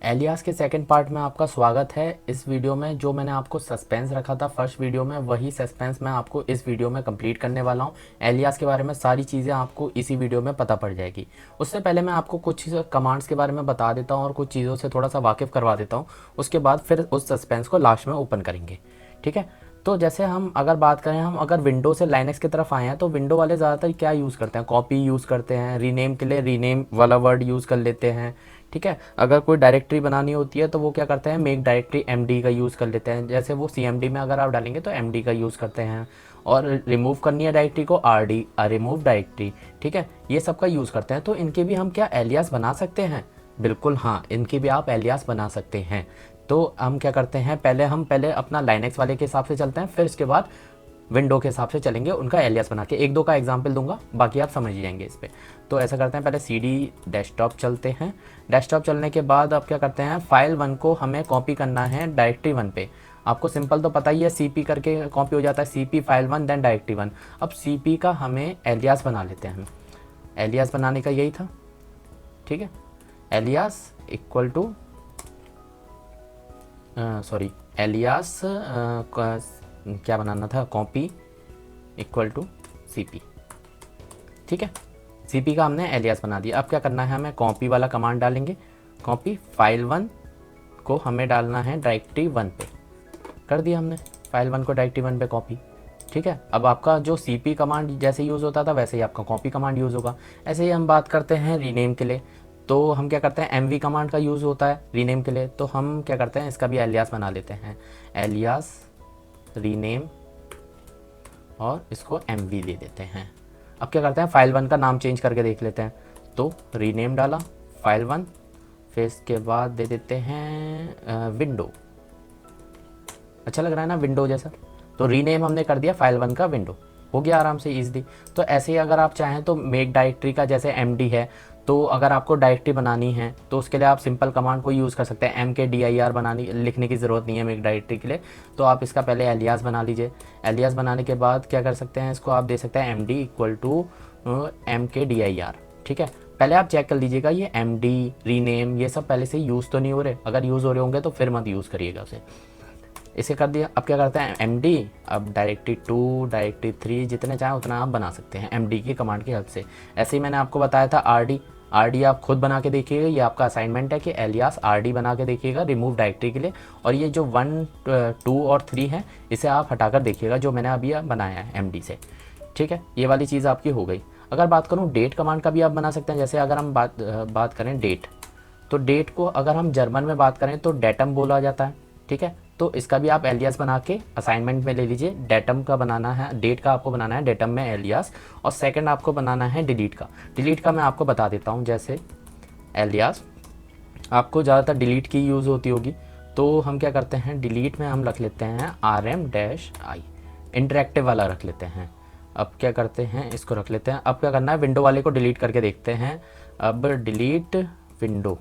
Alias के second part में आपका स्वागत है। इस वीडियो में जो मैंने आपको सस्पेंस रखा था फर्स्ट वीडियो में, वही सस्पेंस मैं आपको इस वीडियो में कंप्लीट करने वाला हूँ। एलियास के बारे में सारी चीज़ें आपको इसी वीडियो में पता पड़ जाएगी। उससे पहले मैं आपको कुछ कमांड्स के बारे में बता देता हूँ और कुछ चीज़ों से थोड़ा सा वाकिफ़ करवा देता हूँ। उसके बाद फिर उस सस्पेंस को लास्ट में ओपन करेंगे, ठीक है। तो जैसे हम अगर बात करें, हम अगर विंडो से लाइनक्स की तरफ आए हैं तो विंडो वाले ज़्यादातर क्या यूज़ करते हैं, कॉपी यूज़ करते हैं। रीनेम के लिए रीनेम वाला वर्ड यूज़ कर लेते हैं, ठीक है। अगर कोई डायरेक्टरी बनानी होती है तो वो क्या करते हैं, मेक डायरेक्टरी एमडी का यूज़ कर लेते हैं। जैसे वो सीएमडी में अगर आप डालेंगे तो एमडी का यूज़ करते हैं। और रिमूव करनी है डायरेक्टरी को, आरडी रिमूव डायरेक्टरी, ठीक है, ये सब का यूज़ करते हैं। तो इनके भी हम क्या एलियास बना सकते हैं? बिल्कुल हाँ, इनके भी आप एलियास बना सकते हैं। तो हम क्या करते हैं, पहले अपना लाइनक्स वाले के हिसाब से चलते हैं, फिर इसके बाद विंडो के हिसाब से चलेंगे, उनका एलियास बना के। एक दो का एग्जांपल दूंगा, बाकी आप समझ जाएंगे इस पे। तो ऐसा करते हैं, पहले सीडी डेस्कटॉप चलते हैं। डेस्कटॉप चलने के बाद अब क्या करते हैं, फाइल 1 को हमें कॉपी करना है डायरेक्टरी 1 पे। आपको सिंपल तो पता ही है, सीपी करके कॉपी हो जाता है, सीपी फाइल 1 देन डायरेक्टरी 1। अब सीपी का हमें एलियास बना लेते हैं। एलियास बनाने का यही था, ठीक है। Alias equal to sorry alias क्या बनाना था, कॉपी इक्वल टू सीपी, ठीक है। सीपी का हमने एलियास बना दिया। अब क्या करना है, हमें कॉपी वाला कमांड डालेंगे। कॉपी फाइल 1 को हमें डालना है डायरेक्टरी 1 पे। कर दिया हमने फाइल 1 को डायरेक्टरी 1 पे कॉपी, ठीक है। अब आपका जो सीपी कमांड जैसे यूज़ होता था वैसे ही आपका कॉपी कमांड यूज़ होगा। ऐसे ही हम बात करते हैं रीनेम के लिए, तो हम क्या करते हैं, एमवी कमांड का यूज़ होता है रीनेम के लिए। तो हम क्या करते हैं, इसका भी एलियास बना लेते हैं, एलियास रीनेम, और इसको एमवी दे देते हैं। अब क्या करते हैं, फाइल 1 का नाम चेंज करके देख लेते हैं। तो रीनेम डाला फाइल 1, फिर इसके बाद दे देते हैं विंडो। अच्छा लग रहा है ना विंडो जैसा। तो रीनेम हमने कर दिया फाइल 1 का विंडो, हो गया आराम से ईजिली। तो ऐसे ही अगर आप चाहें तो मेक डायरेक्टरी का जैसे एमडी है, तो अगर आपको डायरेक्टरी बनानी है तो उसके लिए आप सिंपल कमांड को यूज़ कर सकते हैं। MKDIR बनानी लिखने की ज़रूरत नहीं है मेक डायरेक्टरी के लिए। तो आप इसका पहले एलियास बना लीजिए। एलियास बनाने के बाद क्या कर सकते हैं, इसको आप दे सकते हैं MD इक्वल टू MKDIR, ठीक है। पहले आप चेक कर लीजिएगा ये MD रीनेम ये सब पहले से यूज़ तो नहीं हो रहे। अगर यूज़ हो रहे होंगे तो फिर मत यूज़ करिएगा उसे। इसे कर दिया। अब क्या करते हैं, MD, अब डायरेक्टरी 2 डायरेक्टरी 3 जितने चाहें उतना आप बना सकते हैं MD की कमांड की हेल्प से। ऐसे ही मैंने आपको बताया था RD आप खुद बना के देखिएगा। ये आपका असाइनमेंट है कि एलियास RD बना के देखिएगा रिमूव डायरेक्टरी के लिए। और ये जो 1 2 और 3 है इसे आप हटाकर देखिएगा, जो मैंने अभी बनाया है MD से, ठीक है। ये वाली चीज़ आपकी हो गई। अगर बात करूँ डेट कमांड का भी आप बना सकते हैं। जैसे अगर हम बात करें डेट, तो डेट को अगर हम जर्मन में बात करें तो डेटम बोला जाता है, ठीक है। तो इसका भी आप एलियास बना के असाइनमेंट में ले लीजिए। डेटम का बनाना है, डेट का आपको बनाना है डेटम में एलियास। और सेकंड आपको बनाना है डिलीट का। डिलीट का मैं आपको बता देता हूँ। जैसे एलियास आपको ज़्यादातर डिलीट की यूज़ होती होगी, तो हम क्या करते हैं, डिलीट में हम रख लेते हैं RM-I, इंटरेक्टिव वाला रख लेते हैं। अब क्या करते हैं, इसको रख लेते हैं। अब क्या करना है, विंडो वाले को डिलीट करके देखते हैं। अब डिलीट विंडो,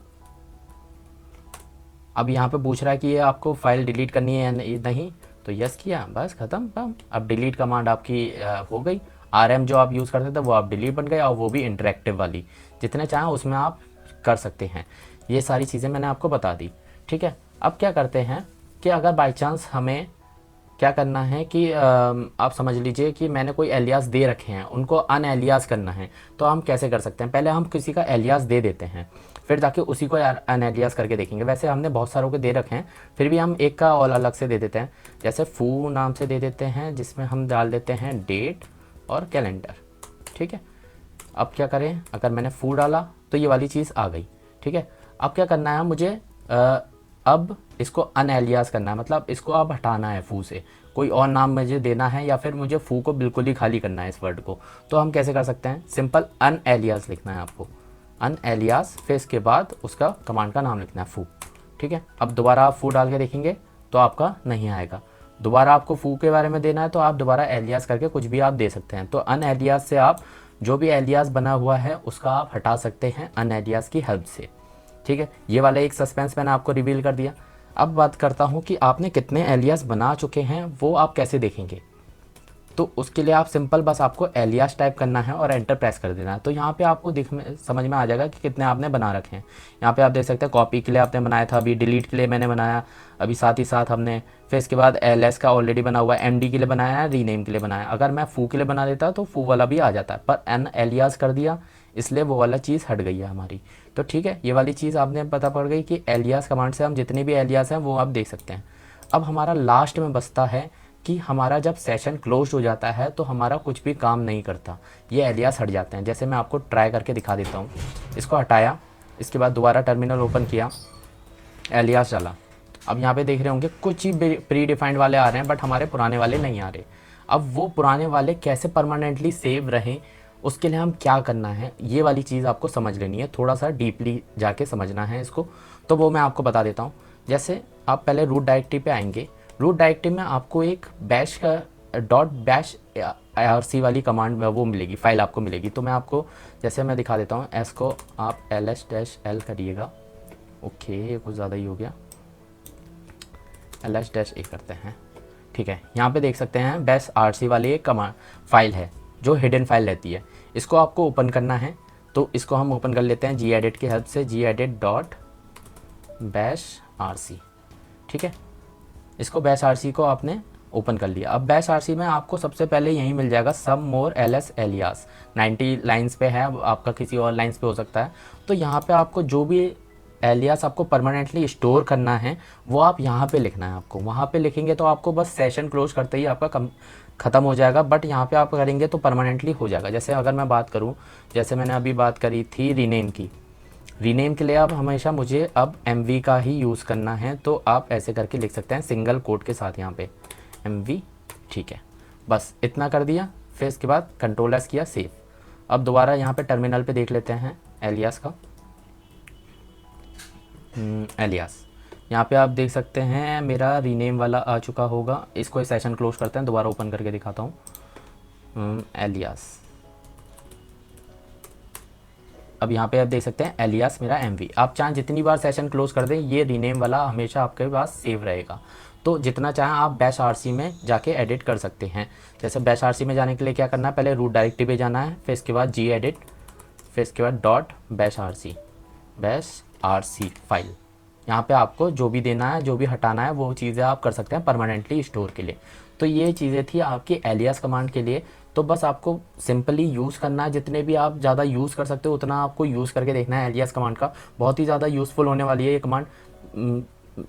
अब यहाँ पे पूछ रहा है कि ये आपको फाइल डिलीट करनी है या नहीं, तो यस किया, बस ख़त्म काम। अब डिलीट कमांड आपकी हो गई। RM जो आप यूज़ करते थे वो आप डिलीट बन गए, और वो भी इंटरेक्टिव वाली, जितने चाहें उसमें आप कर सकते हैं। ये सारी चीज़ें मैंने आपको बता दी, ठीक है। अब क्या करते हैं कि अगर बाई चांस हमें क्या करना है कि आप समझ लीजिए कि मैंने कोई एलियास दे रखे हैं, उनको अन एलियास करना है। तो हम कैसे कर सकते हैं, पहले हम किसी का एलियास दे देते हैं, फिर जाके उसी को अन एलियास करके देखेंगे। वैसे हमने बहुत सारों के दे रखे हैं, फिर भी हम एक का और अलग से दे देते हैं। जैसे फू नाम से दे देते हैं, जिसमें हम डाल देते हैं डेट और कैलेंडर, ठीक है। अब क्या करें, अगर मैंने फू डाला तो ये वाली चीज़ आ गई, ठीक है। अब क्या करना है मुझे, अब इसको अनएलियास करना है, मतलब इसको अब हटाना है फू से, कोई और नाम मुझे देना है, या फिर मुझे फू को बिल्कुल ही खाली करना है इस वर्ड को। तो हम कैसे कर सकते हैं, सिंपल अनएलियास लिखना है आपको, अनएलियास, फिर इसके बाद उसका कमांड का नाम लिखना है फू, ठीक है। अब दोबारा आप फू डाल के देखेंगे तो आपका नहीं आएगा। दोबारा आपको फू के बारे में देना है तो आप दोबारा एलियास करके कुछ भी आप दे सकते हैं। तो अनएलियास से आप जो भी एलियास बना हुआ है उसका आप हटा सकते हैं अनएलियास की हेल्प से, ठीक है। ये वाला एक सस्पेंस मैंने आपको रिवील कर दिया। अब बात करता हूँ कि आपने कितने एलियास बना चुके हैं वो आप कैसे देखेंगे। तो उसके लिए आप सिंपल बस आपको एलियास टाइप करना है और एंटर प्रेस कर देना है। तो यहाँ पे आपको समझ में आ जाएगा कि कितने आपने बना रखे हैं। यहाँ पे आप देख सकते हैं कॉपी के लिए आपने बनाया था, अभी डिलीट के लिए मैंने बनाया अभी, साथ ही साथ हमने फिर इसके बाद एलएस का ऑलरेडी बना हुआ है, एमडी के लिए बनाया है, रीनेम के लिए बनाया। अगर मैं फू के लिए बना देता तो फू वाला भी आ जाता है, पर एन एलियास कर दिया इसलिए वो वाला चीज़ हट गई है हमारी। तो ठीक है, ये वाली चीज़ आपने पता पड़ गई कि एलियास कमांड से हम जितने भी एलियास हैं वो आप देख सकते हैं। अब हमारा लास्ट में बचता है कि हमारा जब सेशन क्लोज हो जाता है तो हमारा कुछ भी काम नहीं करता, ये एलियास हट जाते हैं। जैसे मैं आपको ट्राई करके दिखा देता हूँ। इसको हटाया, इसके बाद दोबारा टर्मिनल ओपन किया, एलियास डाला। अब यहाँ पे देख रहे होंगे कुछ ही प्री डिफाइंड वाले आ रहे हैं, बट हमारे पुराने वाले नहीं आ रहे। अब वो पुराने वाले कैसे परमानेंटली सेव रहें, उसके लिए हम क्या करना है, ये वाली चीज़ आपको समझ लेनी है, थोड़ा सा डीपली जाके समझना है इसको। तो वो मैं आपको बता देता हूँ। जैसे आप पहले रूट डायरेक्टरी पे आएंगे, रूट डायरेक्टरी में आपको एक बैश का .bash irc वाली कमांड वो मिलेगी, फाइल आपको मिलेगी। तो मैं आपको जैसे मैं दिखा देता हूँ, एस को आप ls-l करिएगा। ओके, ये कुछ ज़्यादा ही हो गया, ls-a करते हैं। ठीक है, यहाँ पे देख सकते हैं बैश rc वाली एक कमांड फाइल है जो हिडन फाइल रहती है, इसको आपको ओपन करना है। तो इसको हम ओपन कर लेते हैं gedit की हेल्प से, gedit.bash-rc। ठीक है, इसको बैश आरसी को आपने ओपन कर लिया। अब बैश आरसी में आपको सबसे पहले यही मिल जाएगा सम मोर ls एलियास, 90 लाइंस पे है, आपका किसी और लाइंस पे हो सकता है। तो यहाँ पे आपको जो भी एलियास आपको परमानेंटली स्टोर करना है वो आप यहाँ पे लिखना है आपको। वहाँ पे लिखेंगे तो आपको बस सेशन क्लोज करते ही आपका ख़त्म हो जाएगा, बट यहाँ पे आप करेंगे तो परमानेंटली हो जाएगा। जैसे अगर मैं बात करूँ, जैसे मैंने अभी बात करी थी रीनेम की, रीनेम के लिए अब हमेशा मुझे अब mv का ही यूज़ करना है। तो आप ऐसे करके लिख सकते हैं सिंगल कोट के साथ यहाँ पे mv। ठीक है, बस इतना कर दिया। फिर इसके बाद कंट्रोल-s किया, सेव। अब दोबारा यहाँ पे टर्मिनल पे देख लेते हैं एलियास का, एलियास। यहाँ पे आप देख सकते हैं मेरा रीनेम वाला आ चुका होगा। इसको सेशन क्लोज करते हैं, दोबारा ओपन करके दिखाता हूँ एलियास। अब यहाँ पे आप देख सकते हैं एलियास मेरा mv। आप चाहें जितनी बार सेशन क्लोज कर दें, ये रीनेम वाला हमेशा आपके पास सेव रहेगा। तो जितना चाहें आप बैश आरसी में जाके एडिट कर सकते हैं। जैसे बैश आरसी में जाने के लिए क्या करना है, पहले रूट डायरेक्टरी पे जाना है, फिर इसके बाद gedit, फिर इसके बाद बैश आरसी फाइल। यहाँ पे आपको जो भी देना है, जो भी हटाना है, वो चीज़ें आप कर सकते हैं परमानेंटली स्टोर के लिए। तो ये चीज़ें थी आपकी एलियास कमांड के लिए। तो बस आपको सिंपली यूज़ करना है, जितने भी आप ज़्यादा यूज़ कर सकते हो उतना आपको यूज़ करके देखना है एलियास कमांड का। बहुत ही ज़्यादा यूज़फुल होने वाली है ये कमांड।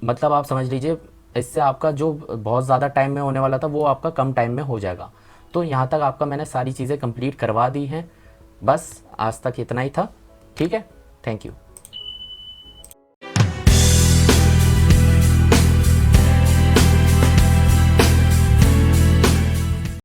मतलब आप समझ लीजिए, इससे आपका जो बहुत ज़्यादा टाइम में होने वाला था वो आपका कम टाइम में हो जाएगा। तो यहाँ तक आपका मैंने सारी चीज़ें कंप्लीट करवा दी हैं। बस आज तक इतना ही था। ठीक है, थैंक यू।